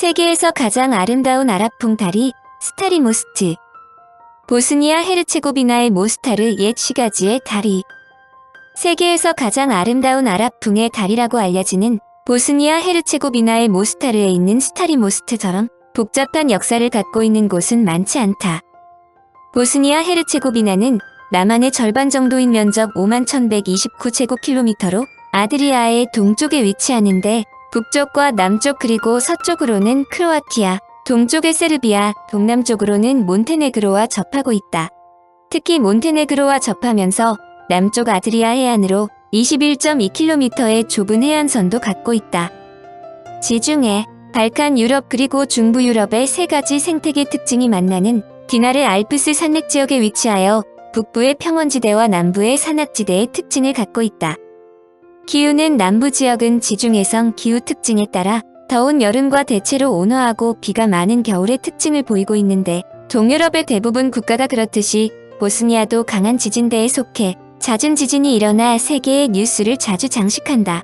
세계에서 가장 아름다운 아랍풍 다리 스타리 모스트. 보스니아 헤르체고비나의 모스타르 옛 시가지의 다리. 세계에서 가장 아름다운 아랍풍의 다리라고 알려지는 보스니아 헤르체고비나의 모스타르에 있는 스타리 모스트처럼 복잡한 역사를 갖고 있는 곳은 많지 않다. 보스니아 헤르체고비나는 남한의 절반 정도인 면적 51,129제곱킬로미터로 아드리아의 동쪽에 위치하는데 북쪽과 남쪽 그리고 서쪽으로는 크로아티아, 동쪽의 세르비아, 동남쪽으로는 몬테네그로와 접하고 있다. 특히 몬테네그로와 접하면서 남쪽 아드리아 해안으로 21.2km의 좁은 해안선도 갖고 있다. 지중해, 발칸 유럽 그리고 중부 유럽의 세 가지 생태계 특징이 만나는 디나르 알프스 산맥 지역에 위치하여 북부의 평원지대와 남부의 산악지대의 특징을 갖고 있다. 기후는 남부 지역은 지중해성 기후 특징에 따라 더운 여름과 대체로 온화하고 비가 많은 겨울의 특징을 보이고 있는데 동유럽의 대부분 국가가 그렇듯이 보스니아도 강한 지진대에 속해 잦은 지진이 일어나 세계의 뉴스를 자주 장식한다.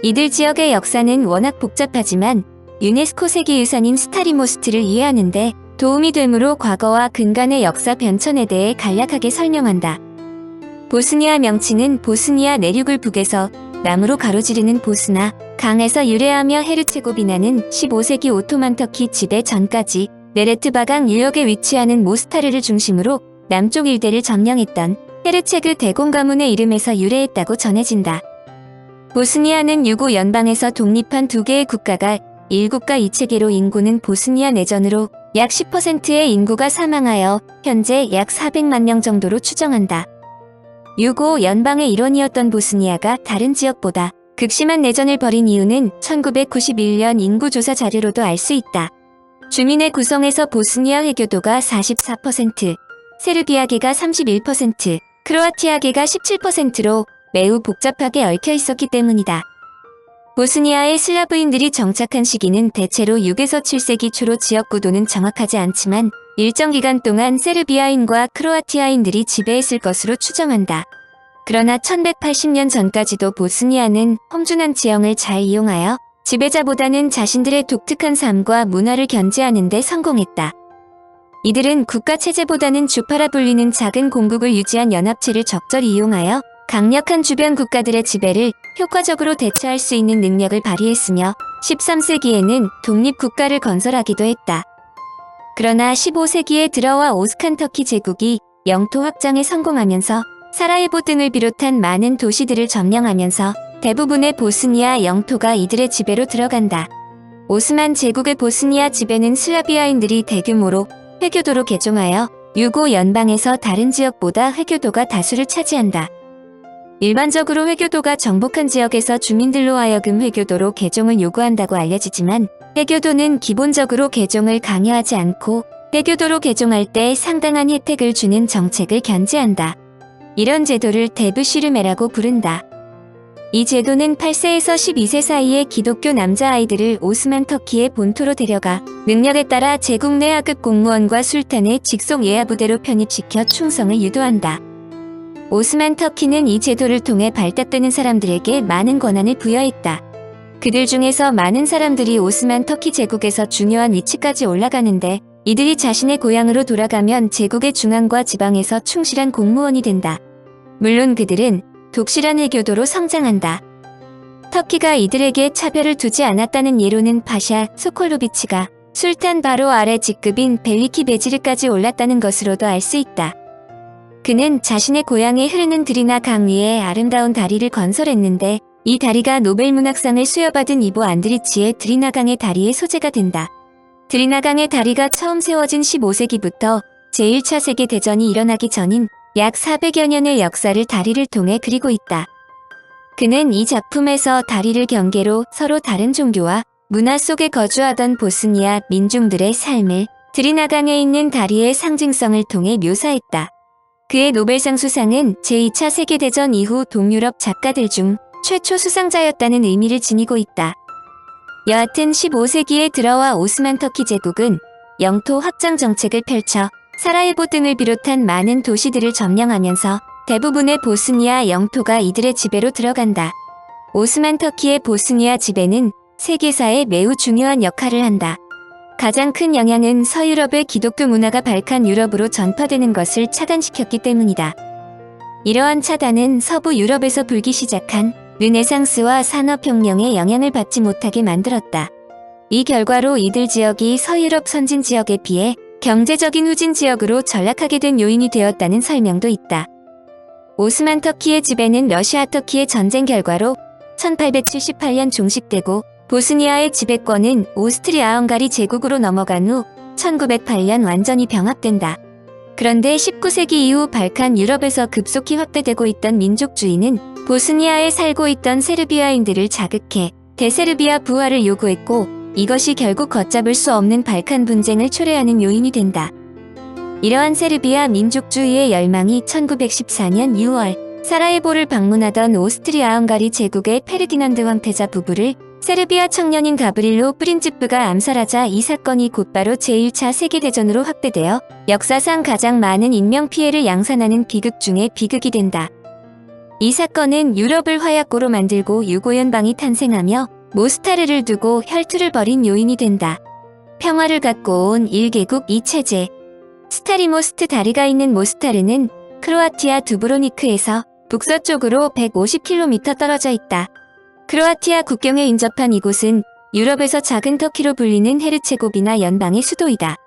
이들 지역의 역사는 워낙 복잡하지만 유네스코 세계유산인 스타리 모스트를 이해하는데 도움이 되므로 과거와 근간의 역사 변천에 대해 간략하게 설명한다. 보스니아 명칭은 보스니아 내륙을 북에서 남으로 가로지르는 보스나 강에서 유래하며 헤르체고비나는 15세기 오토만 터키 지배 전까지 네레트바강 유역에 위치하는 모스타르를 중심으로 남쪽 일대를 점령했던 헤르체그 대공 가문의 이름에서 유래했다고 전해진다. 보스니아는 유고 연방에서 독립한 두 개의 국가가 1국가 2체계로 인구는 보스니아 내전으로 약 10%의 인구가 사망하여 현재 약 400만 명 정도로 추정한다. 유고 연방의 일원이었던 보스니아가 다른 지역보다 극심한 내전을 벌인 이유는 1991년 인구조사 자료로도 알 수 있다. 주민의 구성에서 보스니아 회교도가 44%, 세르비아계가 31%, 크로아티아계가 17%로 매우 복잡하게 얽혀 있었기 때문이다. 보스니아의 슬라브인들이 정착한 시기는 대체로 6에서 7세기 초로 지역 구도는 정확하지 않지만 일정 기간 동안 세르비아인과 크로아티아인들이 지배했을 것으로 추정한다. 그러나 1180년 전까지도 보스니아는 험준한 지형을 잘 이용하여 지배자보다는 자신들의 독특한 삶과 문화를 견제하는 데 성공했다. 이들은 국가체제보다는 주파라 불리는 작은 공국을 유지한 연합체를 적절히 이용하여 강력한 주변 국가들의 지배를 효과적으로 대처할 수 있는 능력을 발휘했으며 13세기에는 독립국가를 건설하기도 했다. 그러나 15세기에 들어와 오스칸 터키 제국이 영토 확장에 성공하면서 사라예보 등을 비롯한 많은 도시들을 점령하면서 대부분의 보스니아 영토가 이들의 지배로 들어간다. 오스만 제국의 보스니아 지배는 슬라비아인들이 대규모로 회교도로 개종하여 유고 연방에서 다른 지역보다 회교도가 다수를 차지한다. 일반적으로 회교도가 정복한 지역에서 주민들로 하여금 회교도로 개종을 요구한다고 알려지지만 회교도는 기본적으로 개종을 강요하지 않고 회교도로 개종할 때 상당한 혜택을 주는 정책을 견제한다. 이런 제도를 데브시르메라고 부른다. 이 제도는 8세에서 12세 사이의 기독교 남자아이들을 오스만 터키의 본토로 데려가 능력에 따라 제국 내 하급 공무원과 술탄의 직속 예하부대로 편입시켜 충성을 유도한다. 오스만 터키는 이 제도를 통해 발탁되는 사람들에게 많은 권한을 부여했다. 그들 중에서 많은 사람들이 오스만 터키 제국에서 중요한 위치까지 올라가는데 이들이 자신의 고향으로 돌아가면 제국의 중앙과 지방에서 충실한 공무원이 된다. 물론 그들은 독실한 회교도로 성장한다. 터키가 이들에게 차별을 두지 않았다는 예로는 파샤 소콜로비치가 술탄 바로 아래 직급인 벨리키 베지르까지 올랐다는 것으로도 알 수 있다. 그는 자신의 고향에 흐르는 드리나 강 위에 아름다운 다리를 건설했는데 이 다리가 노벨문학상을 수여받은 이보 안드리치의 드리나 강의 다리의 소재가 된다. 드리나 강의 다리가 처음 세워진 15세기부터 제1차 세계대전이 일어나기 전인 약 400여 년의 역사를 다리를 통해 그리고 있다. 그는 이 작품에서 다리를 경계로 서로 다른 종교와 문화 속에 거주하던 보스니아 민중들의 삶을 드리나 강에 있는 다리의 상징성을 통해 묘사했다. 그의 노벨상 수상은 제2차 세계대전 이후 동유럽 작가들 중 최초 수상자였다는 의미를 지니고 있다. 여하튼 15세기에 들어와 오스만 터키 제국은 영토 확장 정책을 펼쳐 사라예보 등을 비롯한 많은 도시들을 점령하면서 대부분의 보스니아 영토가 이들의 지배로 들어간다. 오스만 터키의 보스니아 지배는 세계사에 매우 중요한 역할을 한다. 가장 큰 영향은 서유럽의 기독교 문화가 발칸 유럽으로 전파되는 것을 차단시켰기 때문이다. 이러한 차단은 서부 유럽에서 불기 시작한 르네상스와 산업혁명의 영향을 받지 못하게 만들었다. 이 결과로 이들 지역이 서유럽 선진 지역에 비해 경제적인 후진 지역으로 전락하게 된 요인이 되었다는 설명도 있다. 오스만 터키의 지배는 러시아 터키의 전쟁 결과로 1878년 종식되고 보스니아의 지배권은 오스트리아-헝가리 제국으로 넘어간 후 1908년 완전히 병합된다. 그런데 19세기 이후 발칸 유럽에서 급속히 확대되고 있던 민족주의는 보스니아에 살고 있던 세르비아인들을 자극해 대세르비아 부활을 요구했고 이것이 결국 걷잡을 수 없는 발칸 분쟁을 초래하는 요인이 된다. 이러한 세르비아 민족주의의 열망이 1914년 6월 사라예보를 방문하던 오스트리아-헝가리 제국의 페르디난드 황태자 부부를 세르비아 청년인 가브릴로 프린츠프가 암살하자 이 사건이 곧바로 제1차 세계대전으로 확대되어 역사상 가장 많은 인명피해를 양산하는 비극 중의 비극이 된다. 이 사건은 유럽을 화약고로 만들고 유고연방이 탄생하며 모스타르를 두고 혈투를 벌인 요인이 된다. 평화를 갖고 온 1개국 2체제. 스타리모스트 다리가 있는 모스타르는 크로아티아 두브로니크에서 북서쪽으로 150km 떨어져 있다. 크로아티아 국경에 인접한 이곳은 유럽에서 작은 터키로 불리는 헤르체고비나 연방의 수도이다.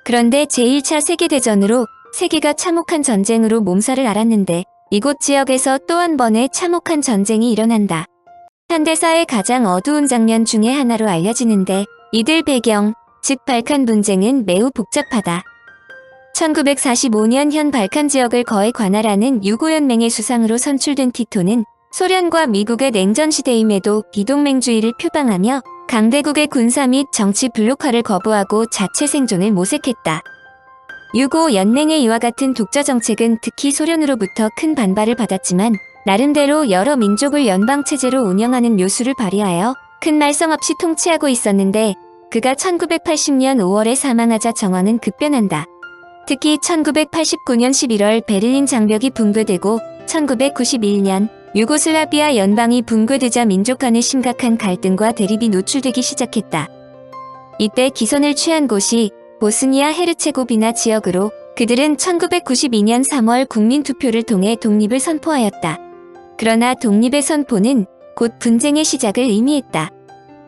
그런데 제1차 세계대전으로 세계가 참혹한 전쟁으로 몸살을 앓았는데 이곳 지역에서 또 한 번의 참혹한 전쟁이 일어난다. 현대사의 가장 어두운 장면 중의 하나로 알려지는데 이들 배경, 즉 발칸 분쟁은 매우 복잡하다. 1945년 현 발칸 지역을 거의 관할하는 유고연맹의 수상으로 선출된 티토는 소련과 미국의 냉전 시대임에도 비동맹주의를 표방하며 강대국의 군사 및 정치 블록화를 거부하고 자체 생존을 모색했다. 유고 연맹의 이와 같은 독자 정책은 특히 소련으로부터 큰 반발을 받았지만 나름대로 여러 민족을 연방체제로 운영하는 묘수를 발휘하여 큰 말썽 없이 통치하고 있었는데 그가 1980년 5월에 사망하자 정황은 급변한다. 특히 1989년 11월 베를린 장벽이 붕괴되고 1991년 유고슬라비아 연방이 붕괴되자 민족 간의 심각한 갈등과 대립이 노출되기 시작했다. 이때 기선을 취한 곳이 보스니아 헤르체고비나 지역으로 그들은 1992년 3월 국민투표를 통해 독립을 선포하였다. 그러나 독립의 선포는 곧 분쟁의 시작을 의미했다.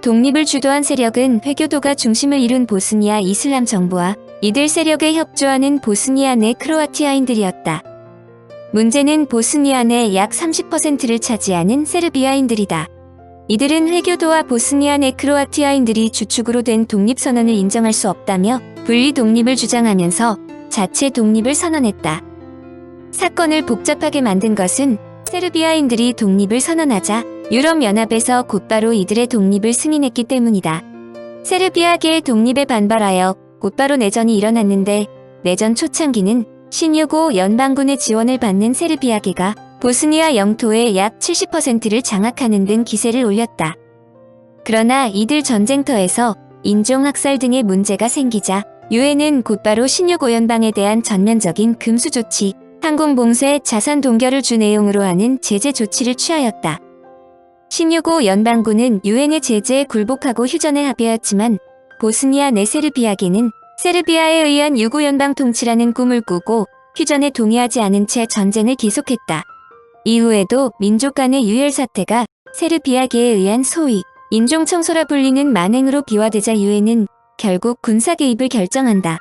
독립을 주도한 세력은 회교도가 중심을 이룬 보스니아 이슬람 정부와 이들 세력에 협조하는 보스니아 내 크로아티아인들이었다. 문제는 보스니아 내 약 30%를 차지하는 세르비아인들이다. 이들은 회교도와 보스니아 내 크로아티아인들이 주축으로 된 독립선언을 인정할 수 없다며 분리 독립을 주장하면서 자체 독립을 선언했다. 사건을 복잡하게 만든 것은 세르비아인들이 독립을 선언하자 유럽연합에서 곧바로 이들의 독립을 승인했기 때문이다. 세르비아계의 독립에 반발하여 곧바로 내전이 일어났는데 내전 초창기는 신유고 연방군의 지원을 받는 세르비아계가 보스니아 영토의 약 70%를 장악하는 등 기세를 올렸다. 그러나 이들 전쟁터에서 인종학살 등의 문제가 생기자 유엔은 곧바로 신유고 연방에 대한 전면적인 금수 조치, 항공봉쇄, 자산 동결을 주 내용으로 하는 제재 조치를 취하였다. 신유고 연방군은 유엔의 제재에 굴복하고 휴전에 합의하였지만 보스니아 내 세르비아계는 세르비아에 의한 유고연방 통치라는 꿈을 꾸고 휴전에 동의하지 않은 채 전쟁을 계속했다. 이후에도 민족 간의 유혈 사태가 세르비아계에 의한 소위 인종청소라 불리는 만행으로 비화되자 유엔은 결국 군사 개입을 결정한다.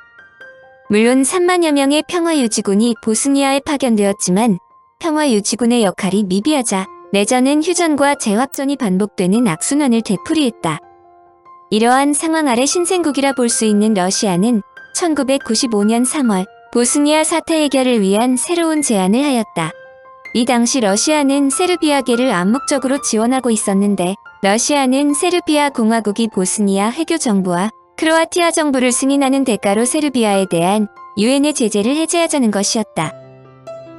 물론 3만여 명의 평화유지군이 보스니아에 파견되었지만 평화유지군의 역할이 미비하자 내전은 휴전과 재확전이 반복되는 악순환을 되풀이했다. 이러한 상황 아래 신생국이라 볼 수 있는 러시아는 1995년 3월 보스니아 사태 해결을 위한 새로운 제안을 하였다. 이 당시 러시아는 세르비아계를 암묵적으로 지원하고 있었는데 러시아는 세르비아 공화국이 보스니아 회교 정부와 크로아티아 정부를 승인하는 대가로 세르비아에 대한 유엔의 제재를 해제하자는 것이었다.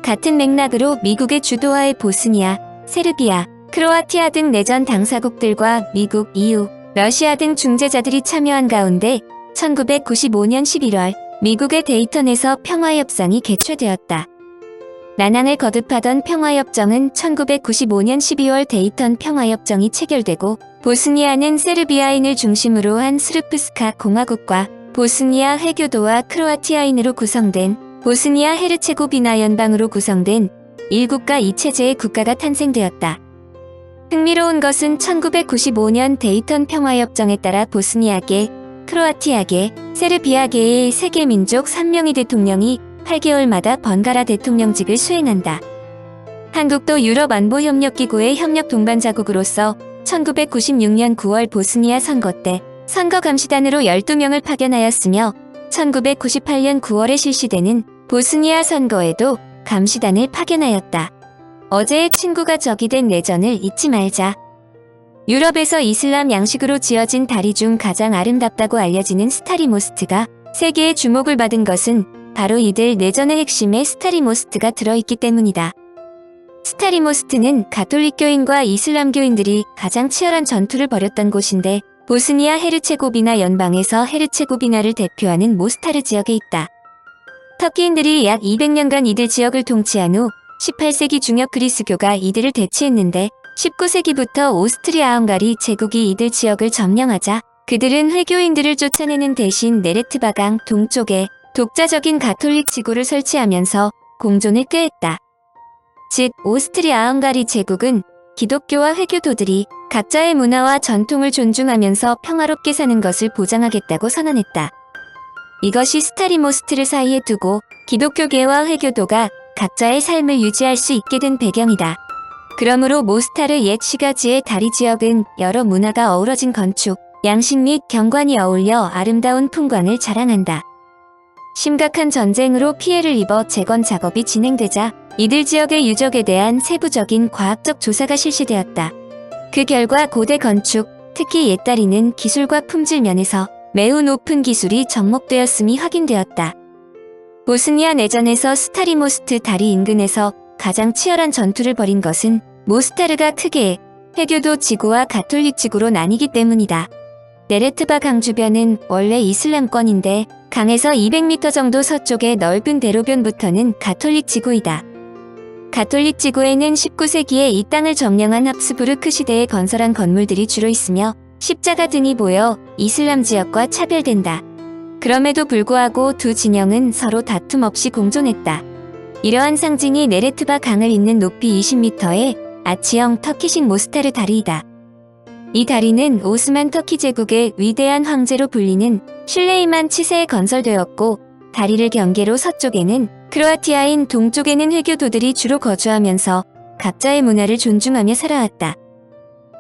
같은 맥락으로 미국의 주도하에 보스니아, 세르비아, 크로아티아 등 내전 당사국들과 미국, EU, 러시아 등 중재자들이 참여한 가운데 1995년 11월 미국의 데이턴에서 평화협상이 개최되었다. 난항을 거듭하던 평화협정은 1995년 12월 데이턴 평화협정이 체결되고 보스니아는 세르비아인을 중심으로 한 스르프스카 공화국과 보스니아 회교도와 크로아티아인으로 구성된 보스니아 헤르체고비나 연방으로 구성된 1국가 2체제의 국가가 탄생되었다. 흥미로운 것은 1995년 데이턴 평화협정에 따라 보스니아계, 크로아티아계, 세르비아계의 세계 민족 3명의 대통령이 8개월마다 번갈아 대통령직을 수행한다. 한국도 유럽안보협력기구의 협력 동반자국으로서 1996년 9월 보스니아 선거 때 선거감시단으로 12명을 파견하였으며 1998년 9월에 실시되는 보스니아 선거에도 감시단을 파견하였다. 어제의 친구가 적이 된 내전을 잊지 말자. 유럽에서 이슬람 양식으로 지어진 다리 중 가장 아름답다고 알려지는 스타리모스트가 세계의 주목을 받은 것은 바로 이들 내전의 핵심에 스타리모스트가 들어있기 때문이다. 스타리모스트는 가톨릭교인과 이슬람교인들이 가장 치열한 전투를 벌였던 곳인데 보스니아 헤르체고비나 연방에서 헤르체고비나를 대표하는 모스타르 지역에 있다. 터키인들이 약 200년간 이들 지역을 통치한 후 18세기 중엽 그리스교가 이들을 대치했는데 19세기부터 오스트리아-헝가리 제국이 이들 지역을 점령하자 그들은 회교인들을 쫓아내는 대신 네레트바강 동쪽에 독자적인 가톨릭 지구를 설치하면서 공존을 꾀했다. 즉 오스트리아-헝가리 제국은 기독교와 회교도들이 각자의 문화와 전통을 존중하면서 평화롭게 사는 것을 보장하겠다고 선언했다. 이것이 스타리모스트를 사이에 두고 기독교계와 회교도가 각자의 삶을 유지할 수 있게 된 배경이다. 그러므로 모스타르 옛 시가지의 다리 지역은 여러 문화가 어우러진 건축, 양식 및 경관이 어울려 아름다운 풍광을 자랑한다. 심각한 전쟁으로 피해를 입어 재건 작업이 진행되자 이들 지역의 유적에 대한 세부적인 과학적 조사가 실시되었다. 그 결과 고대 건축, 특히 옛다리는 기술과 품질 면에서 매우 높은 기술이 접목되었음이 확인되었다. 보스니아 내전에서 스타리모스트 다리 인근에서 가장 치열한 전투를 벌인 것은 모스타르가 크게 회교도 지구와 가톨릭 지구로 나뉘기 때문이다. 네레트바 강 주변은 원래 이슬람권인데 강에서 200m 정도 서쪽의 넓은 대로변부터는 가톨릭 지구이다. 가톨릭 지구에는 19세기에 이 땅을 점령한 합스부르크 시대에 건설한 건물들이 주로 있으며 십자가 등이 보여 이슬람 지역과 차별된다. 그럼에도 불구하고 두 진영은 서로 다툼 없이 공존했다. 이러한 상징이 네레트바 강을 잇는 높이 20m의 아치형 터키식 모스타르 다리이다. 이 다리는 오스만 터키 제국의 위대한 황제로 불리는 슐레이만 치세에 건설되었고 다리를 경계로 서쪽에는 크로아티아인 동쪽에는 회교도들이 주로 거주하면서 각자의 문화를 존중하며 살아왔다.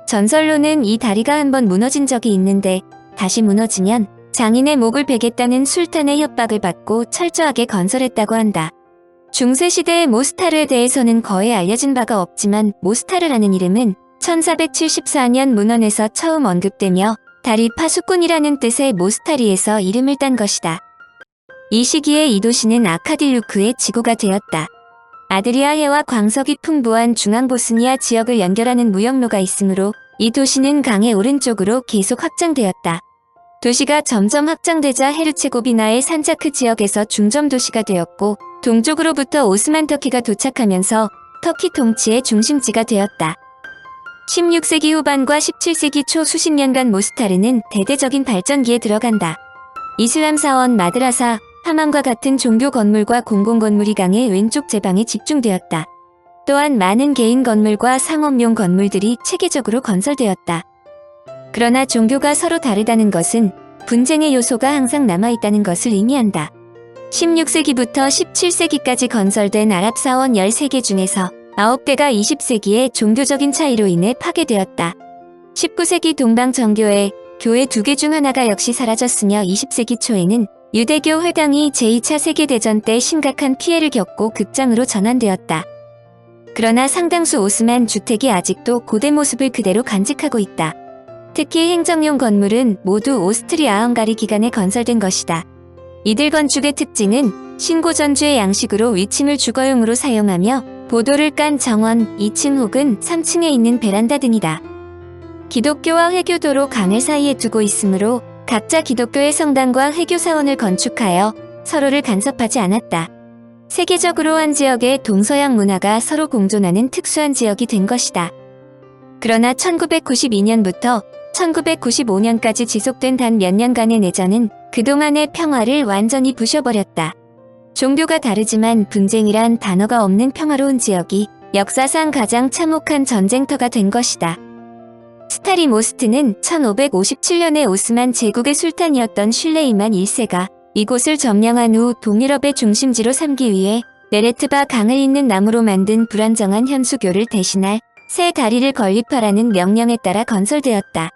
전설로는 이 다리가 한번 무너진 적이 있는데 다시 무너지면 장인의 목을 베겠다는 술탄의 협박을 받고 철저하게 건설했다고 한다. 중세시대의 모스타르에 대해서는 거의 알려진 바가 없지만 모스타르라는 이름은 1474년 문헌에서 처음 언급되며 다리 파수꾼이라는 뜻의 모스타리에서 이름을 딴 것이다. 이 시기에 이 도시는 아카딜루크의 지구가 되었다. 아드리아해와 광석이 풍부한 중앙보스니아 지역을 연결하는 무역로가 있으므로 이 도시는 강의 오른쪽으로 계속 확장되었다. 도시가 점점 확장되자 헤르체고비나의 산자크 지역에서 중점 도시가 되었고 동쪽으로부터 오스만 터키가 도착하면서 터키 통치의 중심지가 되었다. 16세기 후반과 17세기 초 수십 년간 모스타르는 대대적인 발전기에 들어간다. 이슬람 사원 마드라사, 하맘과 같은 종교 건물과 공공건물이 강의 왼쪽 제방에 집중되었다. 또한 많은 개인 건물과 상업용 건물들이 체계적으로 건설되었다. 그러나 종교가 서로 다르다는 것은 분쟁의 요소가 항상 남아있다는 것을 의미한다. 16세기부터 17세기까지 건설된 아랍 사원 13개 중에서 9개가 20세기에 종교적인 차이로 인해 파괴되었다. 19세기 동방 정교회, 교회 2개 중 하나가 역시 사라졌으며 20세기 초에는 유대교 회당이 제2차 세계대전 때 심각한 피해를 겪고 극장으로 전환되었다. 그러나 상당수 오스만 주택이 아직도 고대 모습을 그대로 간직하고 있다. 특히 행정용 건물은 모두 오스트리아-헝가리 기간에 건설된 것이다. 이들 건축의 특징은 신고전주의 양식으로 위층을 주거용으로 사용하며 보도를 깐 정원 2층 혹은 3층에 있는 베란다 등이다. 기독교와 회교도로 강을 사이에 두고 있으므로 각자 기독교의 성당과 회교 사원을 건축하여 서로를 간섭하지 않았다. 세계적으로 한 지역의 동서양 문화가 서로 공존하는 특수한 지역이 된 것이다. 그러나 1992년부터 1995년까지 지속된 단 몇 년간의 내전은 그동안의 평화를 완전히 부셔버렸다. 종교가 다르지만 분쟁이란 단어가 없는 평화로운 지역이 역사상 가장 참혹한 전쟁터가 된 것이다. 스타리모스트는 1557년에 오스만 제국의 술탄이었던 슐레이만 1세가 이곳을 점령한 후 동유럽의 중심지로 삼기 위해 네레트바 강을 잇는 나무로 만든 불안정한 현수교를 대신할 새 다리를 건립하라는 명령에 따라 건설되었다.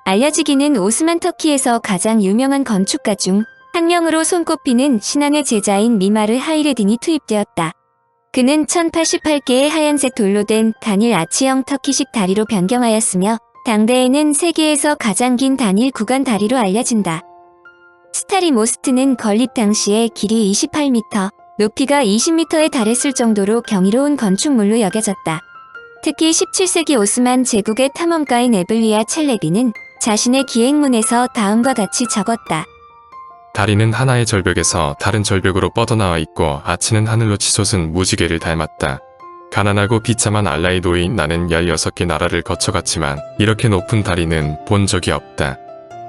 알려지기는 오스만 터키에서 가장 유명한 건축가 중 한 명으로 손꼽히는 신안의 제자인 미마르 하이레딘이 투입되었다. 그는 1088개의 하얀색 돌로 된 단일 아치형 터키식 다리로 변경하였으며 당대에는 세계에서 가장 긴 단일 구간 다리로 알려진다. 스타리모스트는 건립 당시에 길이 28m, 높이가 20m에 달했을 정도로 경이로운 건축물로 여겨졌다. 특히 17세기 오스만 제국의 탐험가인 에블리아 첼레비는 자신의 기행문에서 다음과 같이 적었다. 다리는 하나의 절벽에서 다른 절벽으로 뻗어나와 있고 아치는 하늘로 치솟은 무지개를 닮았다. 가난하고 비참한 알라의 노예인 나는 16개 나라를 거쳐갔지만 이렇게 높은 다리는 본 적이 없다.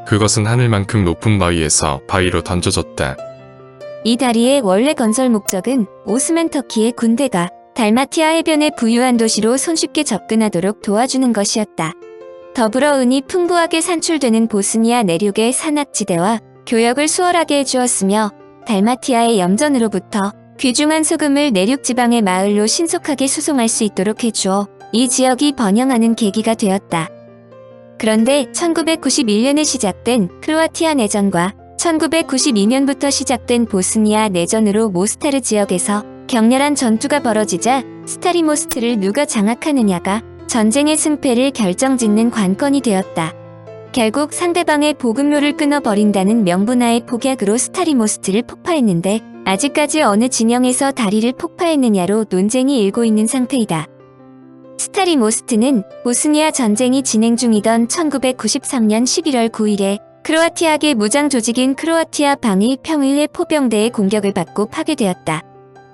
그것은 하늘만큼 높은 바위에서 바위로 던져졌다. 이 다리의 원래 건설 목적은 오스만 터키의 군대가 달마티아 해변의 부유한 도시로 손쉽게 접근하도록 도와주는 것이었다. 더불어 은이 풍부하게 산출되는 보스니아 내륙의 산악지대와 교역을 수월하게 해주었으며 달마티아의 염전으로부터 귀중한 소금을 내륙 지방의 마을로 신속하게 수송할 수 있도록 해주어 이 지역이 번영하는 계기가 되었다. 그런데 1991년에 시작된 크로아티아 내전과 1992년부터 시작된 보스니아 내전으로 모스타르 지역에서 격렬한 전투가 벌어지자 스타리모스트를 누가 장악하느냐가 전쟁의 승패를 결정짓는 관건이 되었다. 결국 상대방의 보급로를 끊어버린다는 명분하에 폭약으로 스타리모스트를 폭파했는데 아직까지 어느 진영에서 다리를 폭파했느냐로 논쟁이 일고 있는 상태이다. 스타리모스트는 보스니아 전쟁이 진행 중이던 1993년 11월 9일에 크로아티아계 무장 조직인 크로아티아 방위 평의회 포병대의 공격을 받고 파괴되었다.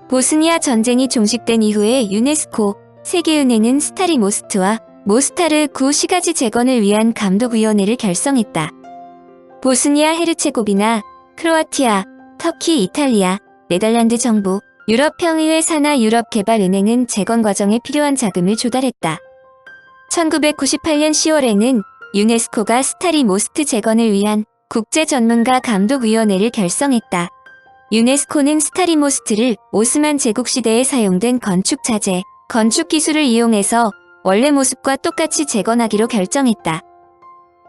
보스니아 전쟁이 종식된 이후에 유네스코 세계은행은 스타리모스트와 모스타르 구 시가지 재건을 위한 감독위원회를 결성했다. 보스니아 헤르체고비나, 크로아티아, 터키, 이탈리아, 네덜란드 정부, 유럽평의회 산하 유럽개발은행은 재건 과정에 필요한 자금을 조달했다. 1998년 10월에는 유네스코가 스타리모스트 재건을 위한 국제전문가 감독위원회를 결성했다. 유네스코는 스타리모스트를 오스만 제국 시대에 사용된 건축 자재, 건축 기술을 이용해서 원래 모습과 똑같이 재건하기로 결정했다.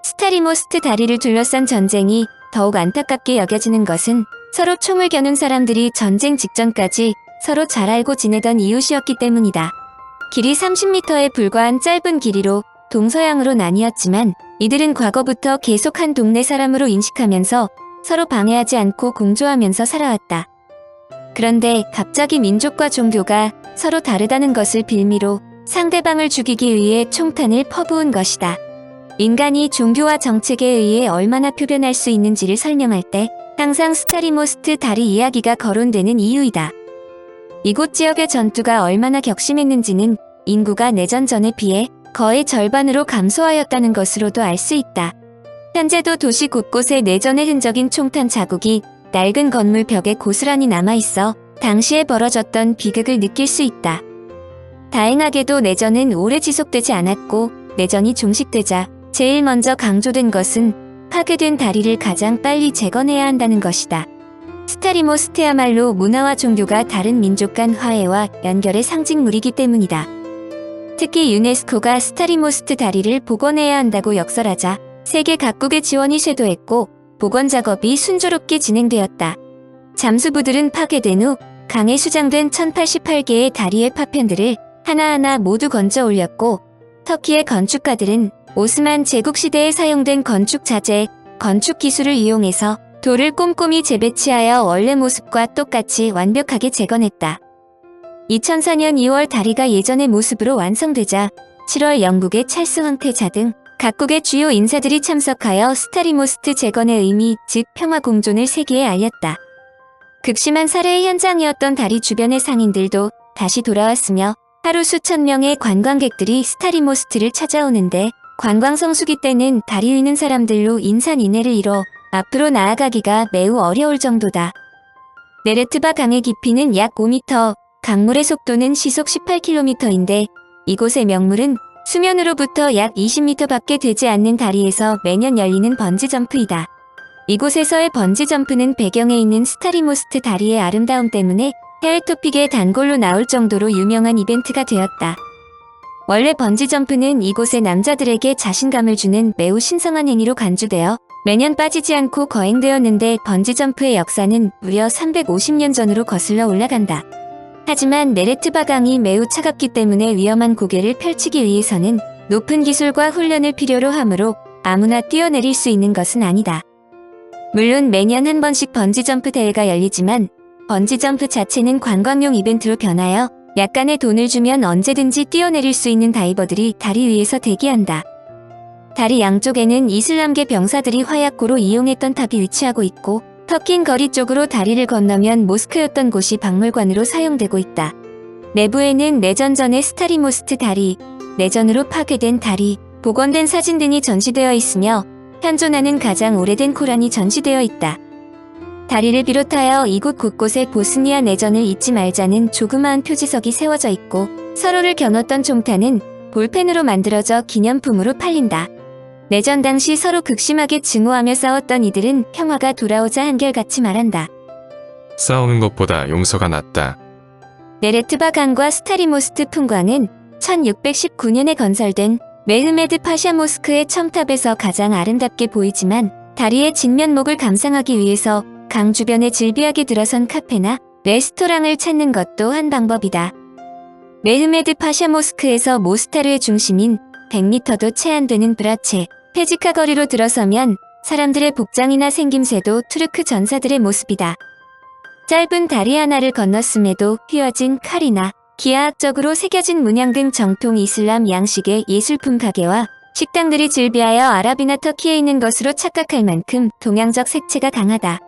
스타리모스트 다리를 둘러싼 전쟁이 더욱 안타깝게 여겨지는 것은 서로 총을 겨눈 사람들이 전쟁 직전까지 서로 잘 알고 지내던 이웃이었기 때문이다. 길이 30m에 불과한 짧은 길이로 동서양으로 나뉘었지만 이들은 과거부터 계속 한 동네 사람으로 인식하면서 서로 방해하지 않고 공조하면서 살아왔다. 그런데 갑자기 민족과 종교가 서로 다르다는 것을 빌미로 상대방을 죽이기 위해 총탄을 퍼부은 것이다. 인간이 종교와 정책에 의해 얼마나 표변할 수 있는지를 설명할 때 항상 스타리모스트 다리 이야기가 거론되는 이유이다. 이곳 지역의 전투가 얼마나 격심했는지는 인구가 내전 전에 비해 거의 절반으로 감소하였다는 것으로도 알 수 있다. 현재도 도시 곳곳에 내전의 흔적인 총탄 자국이 낡은 건물 벽에 고스란히 남아있어 당시에 벌어졌던 비극을 느낄 수 있다. 다행하게도 내전은 오래 지속되지 않았고 내전이 종식되자 제일 먼저 강조된 것은 파괴된 다리를 가장 빨리 재건해야 한다는 것이다. 스타리모스트야말로 문화와 종교가 다른 민족 간 화해와 연결의 상징물이기 때문이다. 특히 유네스코가 스타리모스트 다리를 복원해야 한다고 역설하자 세계 각국의 지원이 쇄도했고 복원 작업이 순조롭게 진행되었다. 잠수부들은 파괴된 후 강에 수장된 1088개의 다리의 파편들을 하나하나 모두 건져 올렸고 터키의 건축가들은 오스만 제국 시대에 사용된 건축 자재, 건축 기술을 이용해서 돌을 꼼꼼히 재배치하여 원래 모습과 똑같이 완벽하게 재건했다. 2004년 2월 다리가 예전의 모습으로 완성되자 7월 영국의 찰스 황태자 등 각국의 주요 인사들이 참석하여 스타리모스트 재건의 의미, 즉 평화 공존을 세계에 알렸다. 극심한 살해의 현장이었던 다리 주변의 상인들도 다시 돌아왔으며 하루 수천 명의 관광객들이 스타리모스트를 찾아오는데 관광 성수기 때는 다리 위는 사람들로 인산인해를 이뤄 앞으로 나아가기가 매우 어려울 정도다. 네르트바 강의 깊이는 약 5m, 강물의 속도는 시속 18km인데 이곳의 명물은 수면으로부터 약 20m밖에 되지 않는 다리에서 매년 열리는 번지점프이다. 이곳에서의 번지점프는 배경에 있는 스타리모스트 다리의 아름다움 때문에 해외 토픽에 단골로 나올 정도로 유명한 이벤트가 되었다. 원래 번지점프는 이곳의 남자들에게 자신감을 주는 매우 신성한 행위로 간주되어 매년 빠지지 않고 거행되었는데 번지점프의 역사는 무려 350년 전으로 거슬러 올라간다. 하지만 네르트바 강이 매우 차갑기 때문에 위험한 고개를 펼치기 위해서는 높은 기술과 훈련을 필요로 하므로 아무나 뛰어내릴 수 있는 것은 아니다. 물론 매년 한 번씩 번지점프 대회가 열리지만 번지점프 자체는 관광용 이벤트로 변하여 약간의 돈을 주면 언제든지 뛰어내릴 수 있는 다이버들이 다리 위에서 대기한다. 다리 양쪽에는 이슬람계 병사들이 화약고로 이용했던 탑이 위치하고 있고 터킨 거리 쪽으로 다리를 건너면 모스크였던 곳이 박물관으로 사용되고 있다. 내부에는 내전 전의 스타리모스트 다리, 내전으로 파괴된 다리, 복원된 사진 등이 전시되어 있으며 현존하는 가장 오래된 코란이 전시되어 있다. 다리를 비롯하여 이곳 곳곳에 보스니아 내전을 잊지 말자는 조그마한 표지석이 세워져 있고 서로를 겨눴던 총탄은 볼펜으로 만들어져 기념품으로 팔린다. 내전 당시 서로 극심하게 증오하며 싸웠던 이들은 평화가 돌아오자 한결같이 말한다. 싸우는 것보다 용서가 낫다. 네르트바 강과 스타리모스트 풍광은 1619년에 건설된 메흐메드 파샤 모스크의 첨탑에서 가장 아름답게 보이지만 다리의 진면목을 감상하기 위해서 강 주변에 질비하게 들어선 카페나 레스토랑을 찾는 것도 한 방법이다. 메흐메드 파샤 모스크에서 모스타르의 중심인 100m도 채 안 되는 브라체, 페지카 거리로 들어서면 사람들의 복장이나 생김새도 투르크 전사들의 모습이다. 짧은 다리 하나를 건넜음에도 휘어진 칼이나 기하학적으로 새겨진 문양 등 정통 이슬람 양식의 예술품 가게와 식당들이 즐비하여 아랍이나 터키에 있는 것으로 착각할 만큼 동양적 색채가 강하다.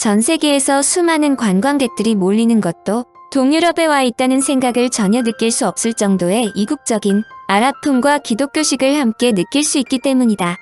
전 세계에서 수많은 관광객들이 몰리는 것도 동유럽에 와 있다는 생각을 전혀 느낄 수 없을 정도의 이국적인 아랍풍과 기독교식을 함께 느낄 수 있기 때문이다.